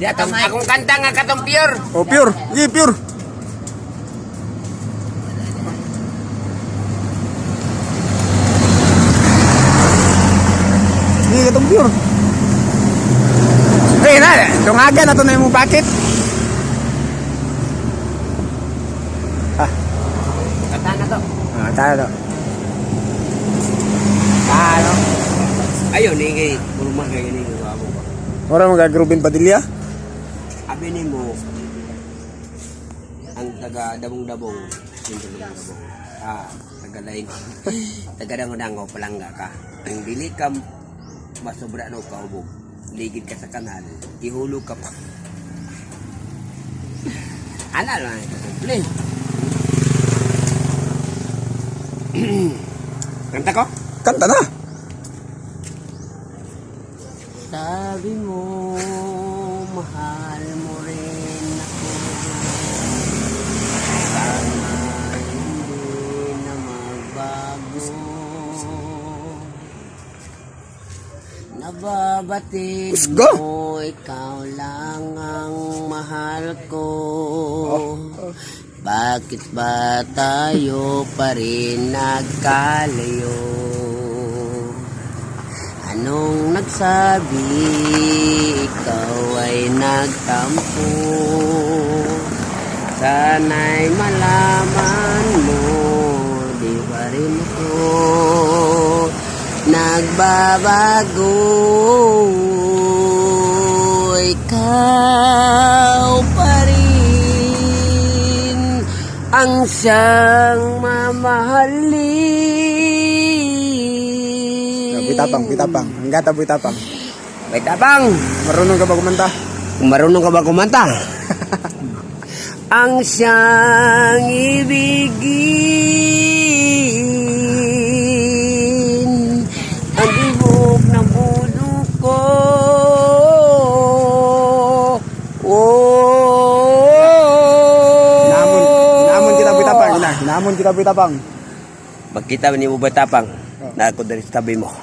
Di akong kanta nga katong pure. Oh, pure. Sige, pure. Sige, katong pure. Hey, na, tungagan na to na yung bakit. Kanta na to. Tayo to. Tayo. Ayun, ni rumah kay ni abo. Orang mag-Rubin Padilla? Abi ni mo ang taga Dabong-Dabong, Dabong. Taga lain. Taga Dango-Dango palangga ka. Ang dili ka masobra no ka ubog. Ligid ka sa kanal, ihulog ka pa. Ana lang ito. Please. Kanta ko? Kanta na. Sabi mo, mahal mo rin ako. Sana hindi na magbago. Nababatid Let's go. mo, ikaw lang ang mahal ko. Bakit ba tayo pa rin nagkalayo? Anong nagsabi, ikaw ay nagtampo? Sana'y malaman mo, di ba rin ako nagbabago? Ikaw pa rin ang siyang mamahalin. Bitapang, bitapang. Ang gata bitapang. Bitapang! Marunong ka ba kumanta? Marunong ka ba kumanta? Ang siyang ibigin, ang ibog ng puso ko. Hinamon kita bitapang. Hinamon kita bitapang. Magkita ni mo bitapang na ako dari sa tabi mo.